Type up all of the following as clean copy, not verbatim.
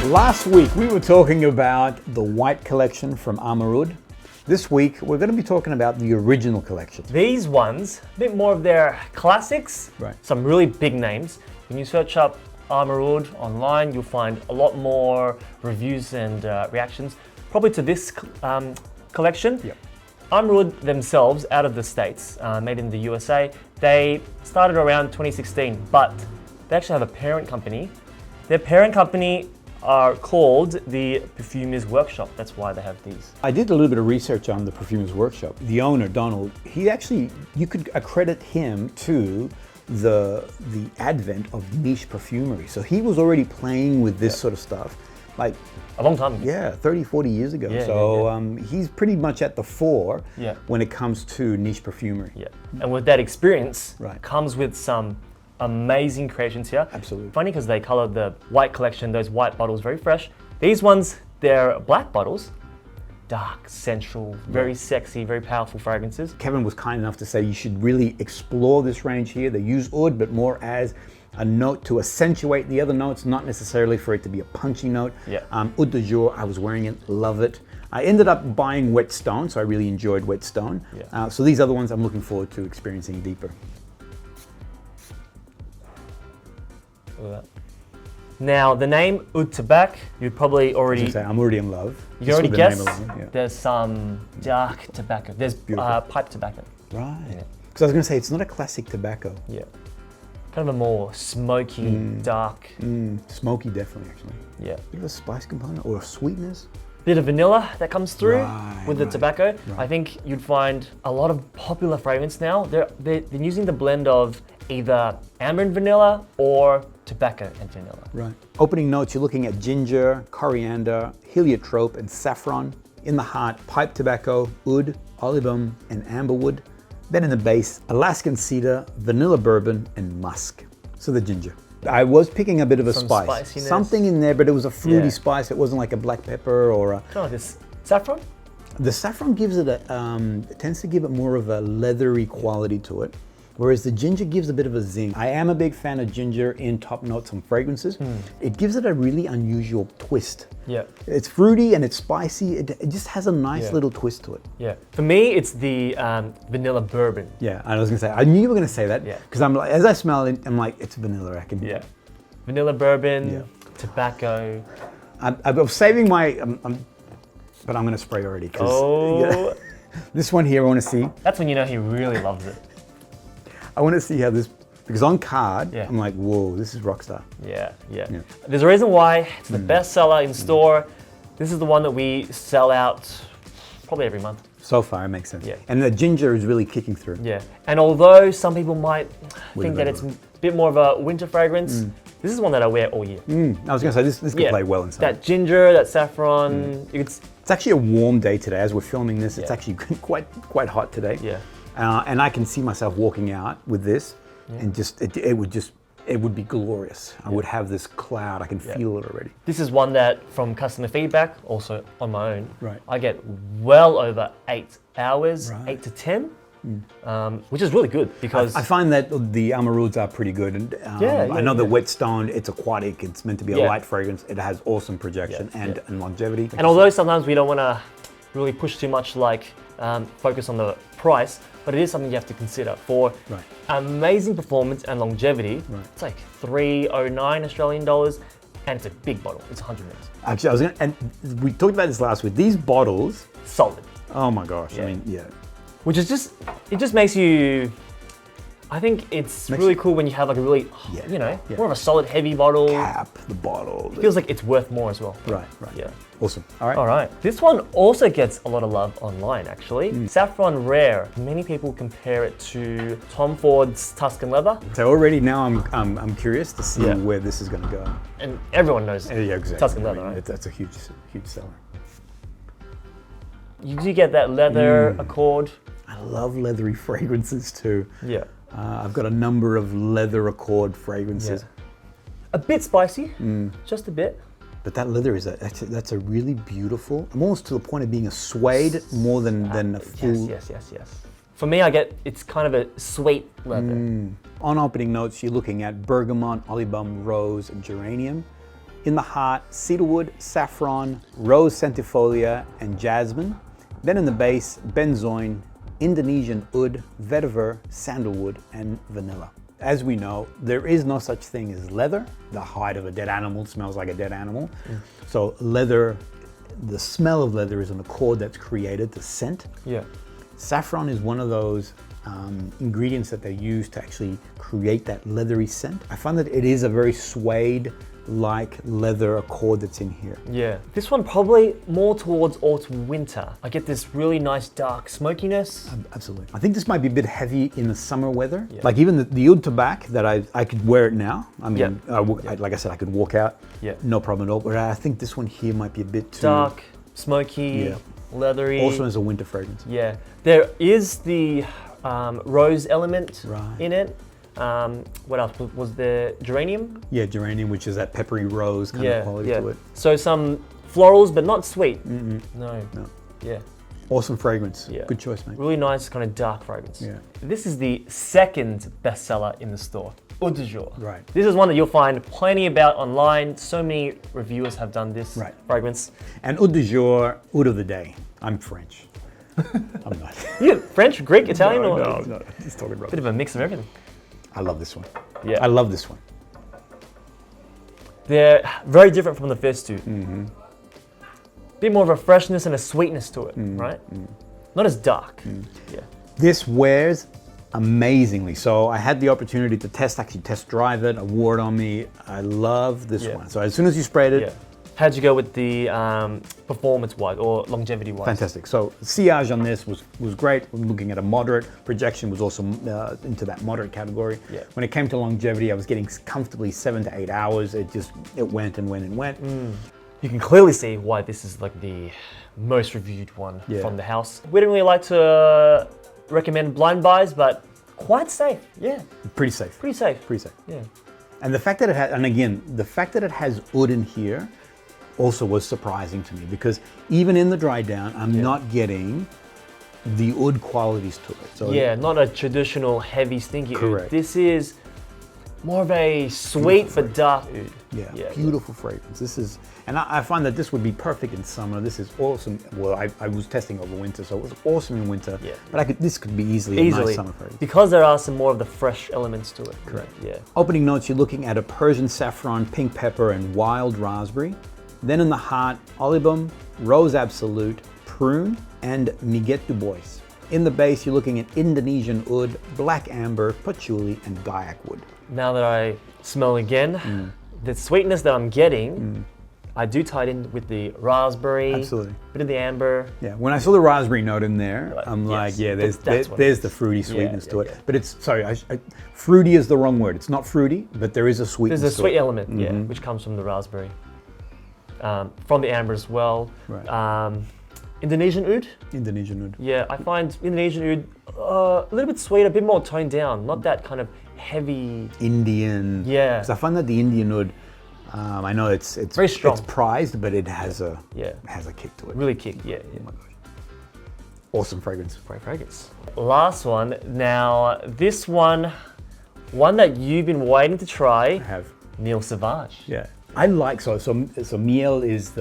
Last week we were talking about the white collection from Amar Oud. This week we're going to be talking about the original collection. These ones, a bit more of their classics, Right. Some really big names. When you search up Amar Oud online, you'll find a lot more reviews and reactions, probably to this collection. Yep. Amar Oud themselves, out of the States, made in the USA, they started around 2016, but they actually have a parent company. Their parent company are called the Perfumers Workshop. That's why they have these. I did a little bit of research on the Perfumers Workshop. The owner, Donald, he actually, you could accredit him to the advent of niche perfumery. So he was already playing with this sort of stuff, like, A long time ago. yeah, 30, 40 years ago. Yeah, so he's pretty much at the fore Yeah. when it comes to niche perfumery. Yeah. And with that experience, Right. comes with some amazing creations here. Absolutely. Funny because they colored the white collection, those white bottles, very fresh. These ones, they're black bottles, dark, sensual, very sexy, very powerful fragrances. Kevin was kind enough to say you should really explore this range here. They use oud, but more as a note to accentuate the other notes, not necessarily for it to be a punchy note. Yeah. Oud de jour, I was wearing it, love it. I ended up buying Wet Stone, so I really enjoyed Wet Stone. Yeah. So these other ones I'm looking forward to experiencing deeper. Look at that. Now, the name Oud Tabac, you'd probably already, Say, I'm already in love. you Just already with the name guessed. alone, yeah. There's some dark tobacco. There's Beautiful. pipe tobacco. Right. Yeah. Because I was going to say, it's not a classic tobacco. Yeah. Kind of a more smoky, dark. Smoky, definitely, actually. Yeah. Bit of a spice component or a sweetness. Bit of vanilla that comes through Right, with the right, tobacco. right. I think you'd find a lot of popular fragrance now. They're using the blend of either amber and vanilla or tobacco and vanilla. Right. Opening notes, you're looking at ginger, coriander, heliotrope, and saffron. In the heart, pipe tobacco, oud, olivum, and amberwood. Then in the base, Alaskan cedar, vanilla bourbon, and musk. So the ginger. I was picking a bit of a Some spice. spiciness. Something in there, but it was a fruity Yeah. spice. It wasn't like a black pepper or a... Kind of like this saffron. The saffron gives it a, it tends to give it more of a leathery quality to it, whereas the ginger gives a bit of a zing. I am a big fan of ginger in top notes and fragrances. It gives it a really unusual twist. Yeah. It's fruity and it's spicy. It just has a nice Yeah. little twist to it. Yeah. For me, it's the vanilla bourbon. Yeah, I was gonna say, I knew you were gonna say that Yeah. because I'm like, as I smell it, I'm like, it's vanilla. I can. Yeah. Vanilla bourbon, Yeah. tobacco. I'm saving my, but I'm gonna spray already. 'Cause, Oh, this one here, I want to see. that's when you know he really loves it. I want to see how this, because on card, Yeah. I'm like, whoa, this is rockstar. Yeah, yeah. Yeah. There's a reason why it's the best seller in store. This is the one that we sell out probably every month. So far, it makes sense. Yeah. And the ginger is really kicking through. Yeah. And although some people might think that Winter. it's a bit more of a winter fragrance, this is one that I wear all year. I was gonna say this could play well inside. That ginger, that saffron, it's It's actually a warm day today as we're filming this. It's Yeah. actually quite hot today. yeah. And I can see myself walking out with this, and it would be glorious. I would have this cloud. I can feel it already. This is one that, from customer feedback, also on my own, Right. I get well over 8 hours, Right. 8 to 10, which is really good because I find that the Amar Ouds are pretty good. And Yeah, I know yeah. the Wet Stone, it's aquatic. It's meant to be a Yeah. light fragrance. It has awesome projection Yeah, and, yeah. and longevity. and although sometimes we don't want to really push too much, like focus on the price, but it is something you have to consider for Right. amazing performance and longevity. Right. It's like $309 Australian dollars, and it's a big bottle. It's 100 mils. Actually, I was gonna, and we talked about this last week. These bottles, Solid. oh my gosh! Yeah. I mean, yeah. Which is just, it just makes you, I think it's Makes really you- cool when you have like a really, Yeah, yeah. more of a solid heavy bottle. Cap the bottle. Feels like it's worth more as well. Right. Yeah. Awesome. All right. All right. This one also gets a lot of love online, actually. Mm. Saffron Rare. Many people compare it to Tom Ford's Tuscan Leather, So already now I'm curious to see Yeah. where this is going to go. and everyone knows Yeah, exactly. Tuscan Leather, right? That's a huge seller. You do get that leather Mm. accord. I love leathery fragrances too. Yeah. I've got a number of leather accord fragrances, A bit spicy, Mm. just a bit. but that leather is that's a really beautiful. I'm almost to the point of being a suede more than a full. Yes. For me, it's kind of a sweet leather. On opening notes, you're looking at bergamot, olivum, rose, and geranium. In the heart, cedarwood, saffron, rose centifolia, and jasmine. Then in the base, benzoin, Indonesian oud, vetiver, sandalwood, and vanilla. As we know, there is no such thing as leather. The hide of a dead animal smells like a dead animal. So leather, the smell of leather is an accord that's created, the scent. Yeah. Saffron is one of those ingredients that they use to actually create that leathery scent. I find that it is a very suede-like leather accord that's in here. Yeah. This one probably more towards autumn winter. I get this really nice dark smokiness. Absolutely. I think this might be a bit heavy in the summer weather. Yeah. Like even the oud tobacco that I could wear it now. I mean, Yeah. like I said, I could walk out, Yeah. no problem at all. But I think this one here might be a bit too Dark, smoky, Yeah. leathery. Also as a winter fragrance. Yeah. There is the rose element Right. in it. What else? Was there geranium? Yeah, geranium, which is that peppery rose kind of quality to it. So some florals, but not sweet. No. No. Yeah. Awesome fragrance. Yeah. Good choice, mate. Really nice kind of dark fragrance. Yeah. This is the second bestseller in the store. Eau de jour. Right. This is one that you'll find plenty about online. So many reviewers have done this Right. fragrance. And oud du jour, oud of the day. I'm French. I'm not. You French, Greek, Italian, or no. He's talking a bit rubbish. of a mix of everything. I love this one. Yeah. I love this one. They're very different from the first two. Bit more of a freshness and a sweetness to it, right? Not as dark. Yeah. This wears amazingly. So I had the opportunity to actually test drive it. I wore it on me. I love this Yeah. one. So as soon as you sprayed it, Yeah. How'd you go with the performance-wise or longevity-wise? fantastic. So sillage on this was great. I'm looking at a moderate. Projection was also into that moderate category. Yeah. When it came to longevity, I was getting comfortably 7 to 8 hours. It went and went and went. You can clearly see why this is like the most reviewed one Yeah. from the house. We didn't really like to recommend blind buys, but quite safe. Yeah, Pretty safe. pretty safe. Pretty safe. Yeah. And the fact that it has oud in here also was surprising to me, because even in the dry down, I'm not getting the oud qualities to it. So Yeah, not a traditional heavy stinky oud. Correct. This is more of a sweet but dark oud. yeah, beautiful fragrance. This is, and I find that this would be perfect in summer. This is awesome. Well, I was testing over winter, so it was awesome in winter. Yeah. But this could be easily a nice summer fragrance. Because there are some more of the fresh elements to it. Correct. Yeah. Opening notes, you're looking at a Persian saffron, pink pepper, and wild raspberry. Then in the heart, olivum, rose absolute, prune, and Miguet du Bois. In the base, you're looking at Indonesian oud, black amber, patchouli, and dayak wood. Now that I smell again, the sweetness that I'm getting, I do tie it in with the raspberry, Absolutely. bit of the amber. Yeah, when I saw the raspberry note in there, Like, I'm yes, like, yeah, that's what it there's is. the fruity sweetness Yeah, to it. yeah. But it's, fruity is the wrong word. It's not fruity, but there is a sweetness There's a to sweet it. element, yeah, which comes from the raspberry. From the amber as well. Right. Indonesian oud, Indonesian oud. yeah, I find Indonesian oud a little bit sweeter, a bit more toned down, not that kind of heavy. Indian. Yeah. Because I find that the Indian oud, I know it's Very strong. It's prized, but it has a Yeah. kick to it. Really kick, yeah. Oh my gosh. Awesome fragrance. Great fragrance. Last one. Now, this one that you've been waiting to try, I have. Miel Sauvage. Yeah. I like so miel is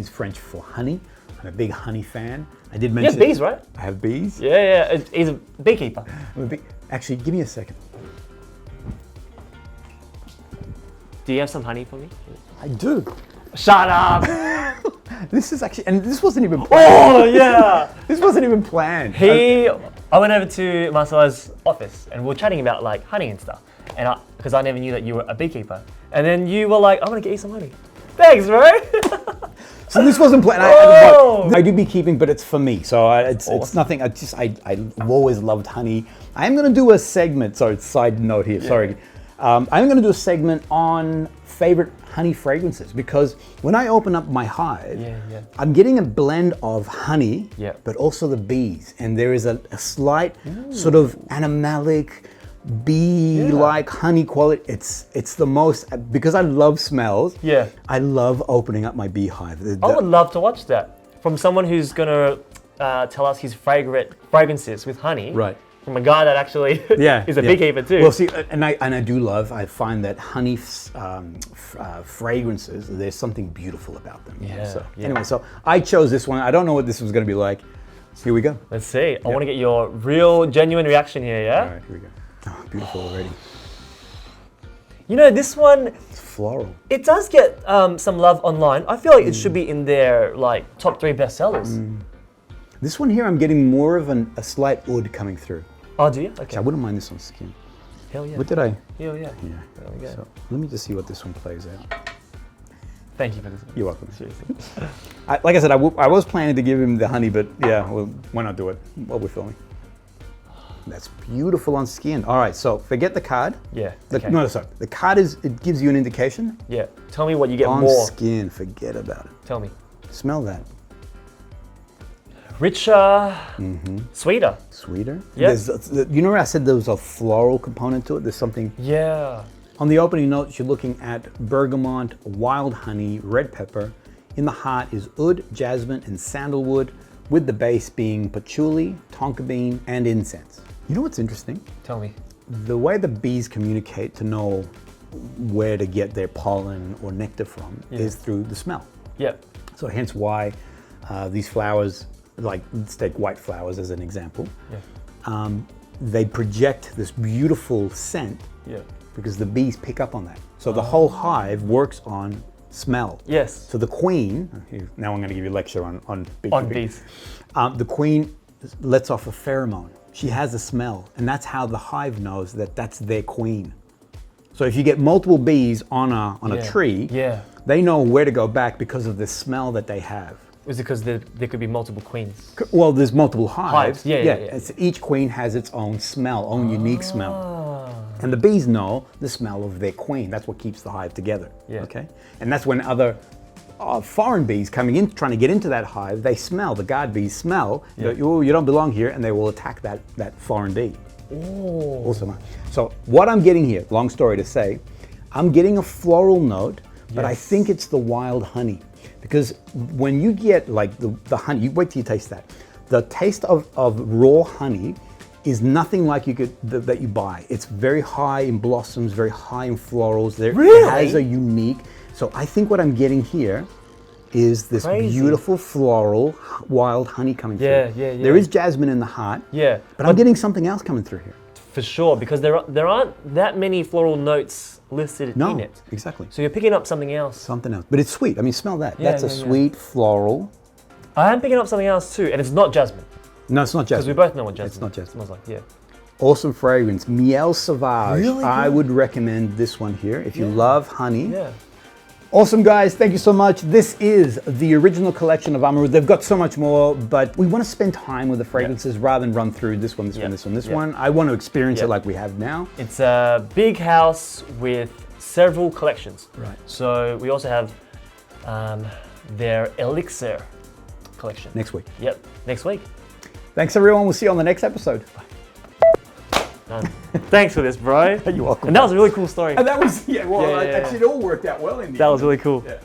French for honey. I'm a big honey fan. I did You mention have bees, right? I have bees. Yeah. He's a beekeeper. Actually, give me a second. Do you have some honey for me? I do. Shut up! This is actually, and this wasn't even planned. Oh yeah. This wasn't even planned. I went over to Marcella's office and we were chatting about like honey and stuff, and because I never knew that you were a beekeeper, and then you were like, "I'm gonna get you some honey." Thanks, bro. So this wasn't planned. I do beekeeping, but it's for me. So it's nothing. I've always loved honey. I am going to do a segment. Sorry, side note here. Sorry. I'm going to do a segment on favorite honey fragrances, because when I open up my hive, I'm getting a blend of honey, but also the bees, and there is a slight sort of animalic, bee-like honey quality. It's the most, because I love smells. Yeah. I love opening up my beehive. I would love to watch that from someone who's gonna tell us his favorite fragrances with honey. Right. from a guy that actually Yeah, is a yeah. beekeeper too. Well, see, and I do love. I find that honey fragrances. There's something beautiful about them. Yeah, So yeah. anyway, so I chose this one. I don't know what this was going to be like. Here we go. Let's see. I want to get your real, genuine reaction here, yeah? All right, here we go. Oh, beautiful already. You know, this one, It's floral. it does get some love online. I feel like it should be in their like top 3 bestsellers. This one here, I'm getting more of a slight oud coming through. Oh, do you? Okay. I wouldn't mind this on skin. Hell yeah. What did I? Hell yeah. Yeah. There we go. So let me just see what this one plays out. Thank you for this. You're welcome. Seriously. Like I said, I was planning to give him the honey, but yeah, well, why not do it while we're filming? That's beautiful on skin. All right, so forget the card. Yeah. The, Okay. No, sorry. The card it gives you an indication. Yeah. Tell me what you get On more. skin, forget about it. Tell me. Smell that. Richer, sweeter. Sweeter. Yeah. You know where I said there was a floral component to it? There's something. Yeah. On the opening notes, you're looking at bergamot, wild honey, red pepper. In the heart is oud, jasmine, and sandalwood, with the base being patchouli, tonka bean, and incense. You know what's interesting? Tell me. The way the bees communicate to know where to get their pollen or nectar from is through the smell. Yeah. So hence why these flowers, like let's take white flowers as an example, they project this beautiful scent Yeah. because the bees pick up on that. So the whole hive works on smell. Yes. So the queen, now I'm going to give you a lecture on beekeeping. On bees. The queen lets off a pheromone. She has a smell, and that's how the hive knows that that's their queen. So if you get multiple bees on a tree, Yeah. they know where to go back because of the smell that they have. Is it because there could be multiple queens? Well, there's multiple hives. Hives, yeah. Each queen has its own smell, own unique smell. And the bees know the smell of their queen. That's what keeps the hive together. Yeah. Okay. And that's when other foreign bees coming in, trying to get into that hive, they smell. The guard bees smell. You don't belong here, and they will attack that foreign bee. Oh. Awesome. So what I'm getting here, long story to say, I'm getting a floral note, but I think it's the wild honey. Because when you get like the honey, you wait till you taste that. The taste of raw honey is nothing like that you buy. It's very high in blossoms, very high in florals. Really? It has a unique. So I think what I'm getting here is this Crazy. beautiful floral wild honey coming through. Yeah. There is jasmine in the heart. Yeah. But I'm getting something else coming through here. For sure, because there aren't that many floral notes listed No, in it. exactly. So you're picking up something else. Something else. But it's sweet. I mean, smell that. Yeah, That's a yeah, yeah. sweet floral. I am picking up something else too, and it's not jasmine. No, it's not Because we jasmine. both know what jasmine It's not jasmine. smells like. Yeah. Awesome fragrance. Miel Sauvage. Really I good. would recommend this one here if you Yeah. love honey. Yeah. Awesome, guys. Thank you so much. This is the original collection of Amaru. They've got so much more, but we want to spend time with the fragrances rather than run through this one, this one, this one, this one. I want to experience it like we have now. It's a big house with several collections. Right. So we also have their Elixir collection. Next week. Yep. Next week. Thanks, everyone. We'll see you on the next episode. Done. Thanks for this, bro. You're welcome. And that was a really cool story. And that was, yeah, yeah. actually, it all worked out well in the That end. was really cool. Yeah.